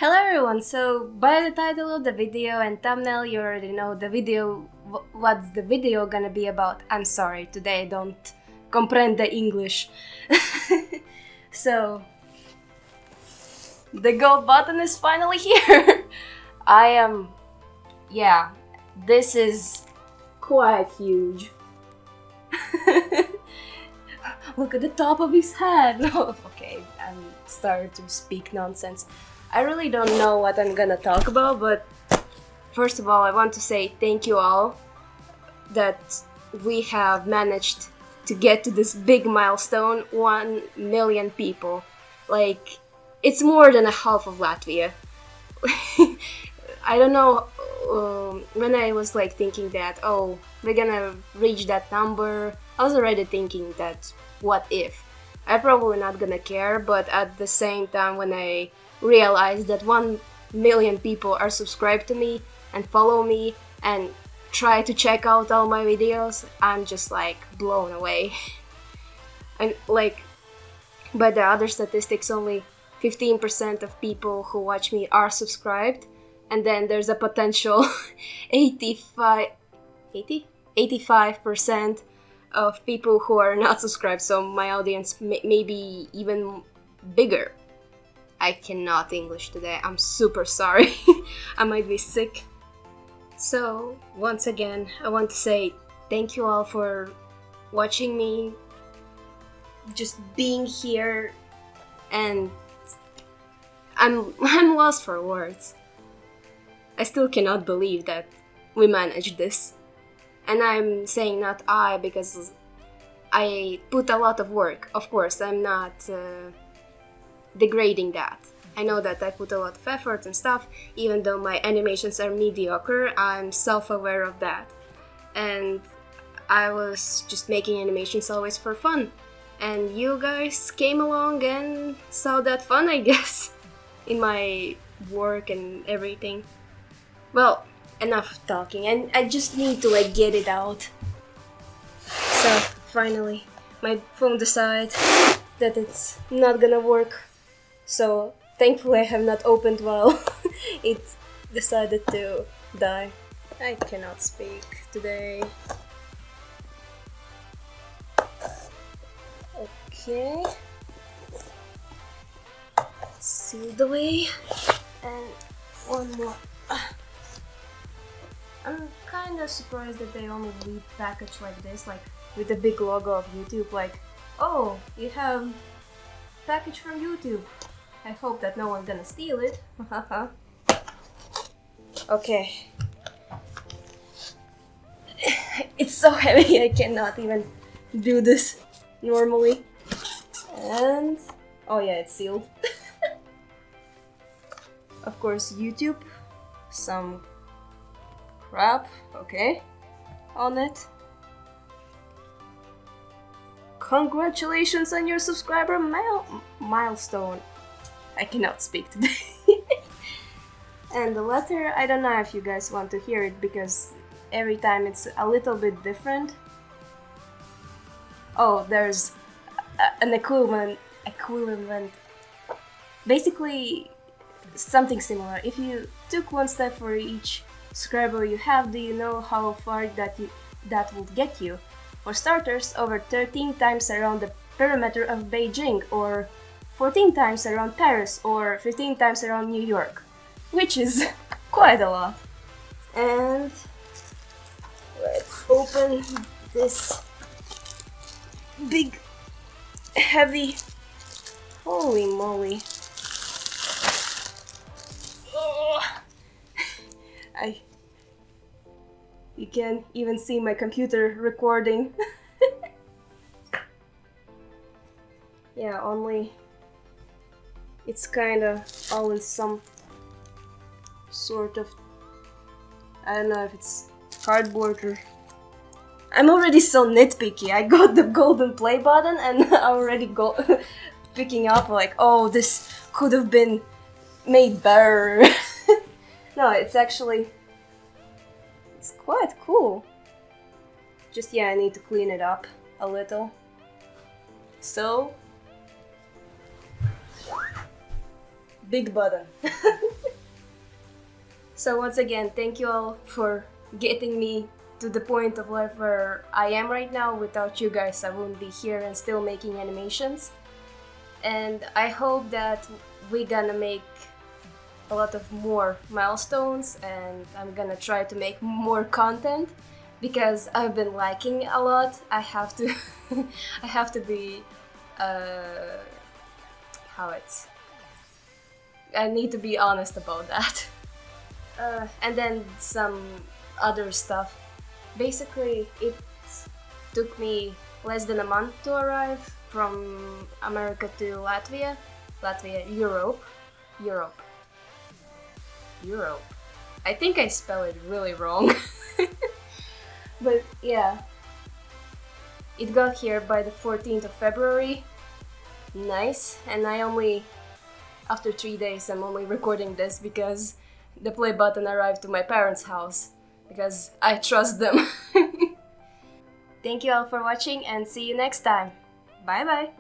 Hello everyone, so by the title of the video and thumbnail you already know the video, what's the video gonna be about. I'm sorry, today I don't comprehend the English. So, the go button is finally here. This is quite huge. Look at the top of his head. Okay, I'm starting to speak nonsense. I really don't know what I'm gonna talk about, but first of all, I want to say thank you all that we have managed to get to this big milestone, 1 million people. Like, it's more than a half of Latvia. I don't know, when I was like thinking that, oh, we're gonna reach that number, I was already thinking that, what if? I'm probably not gonna care, but at the same time when I realized that 1 million people are subscribed to me and follow me and try to check out all my videos, I'm just like blown away. And like, by the other statistics, only 15% of people who watch me are subscribed, and then there's a potential 85% of people who are not subscribed, so my audience may be even bigger. I cannot English today, I'm super sorry. I might be sick. So, once again, I want to say thank you all for watching me, just being here, and I'm lost for words. I still cannot believe that we managed this. And I'm saying not I, because I put a lot of work. Of course, I'm not degrading that. I know that I put a lot of effort and stuff, even though my animations are mediocre, I'm self-aware of that. And I was just making animations always for fun. And you guys came along and saw that fun, I guess, in my work and everything. Well, enough talking, and I just need to like get it out. So, finally, my phone decided that it's not gonna work. So, thankfully I have not opened while it decided to die. I cannot speak today. Okay. Sealed away. And one more. I'm kinda surprised that they only leave package like this, like with the big logo of YouTube, like, oh, you have package from YouTube. I hope that no one's gonna steal it. Okay. It's so heavy, I cannot even do this normally. And oh yeah, it's sealed. Of course, YouTube, some crap, okay, on it. Congratulations on your subscriber milestone. I cannot speak today. And the letter, I don't know if you guys want to hear it, because every time it's a little bit different. Oh, there's an equivalent, basically something similar. If you took one step for each subscriber you have, do you know how far that would get you? For starters, over 13 times around the perimeter of Beijing, or 14 times around Paris, or 15 times around New York, which is quite a lot. And let's open this big, heavy, holy moly. You can't even see my computer recording. Yeah, only it's kinda all in some sort of, I don't know if it's cardboard or... I'm already so nitpicky. I got the golden play button and I already go picking up like, oh, this could have been made better. No, it's actually... it's quite cool. Just, yeah, I need to clean it up a little. So, big button. So once again, thank you all for getting me to the point of life where I am right now. Without you guys, I wouldn't be here and still making animations. And I hope that we're gonna make a lot of more milestones, and I'm gonna try to make more content because I've been liking a lot. I have to I have to be I need to be honest about that. And then some other stuff. Basically, it took me less than a month to arrive from America to Latvia. Europe. I think I spelled it really wrong. But yeah. It got here by the 14th of February. Nice. And after 3 days, I'm only recording this because the play button arrived to my parents' house. Because I trust them. Thank you all for watching and see you next time. Bye bye!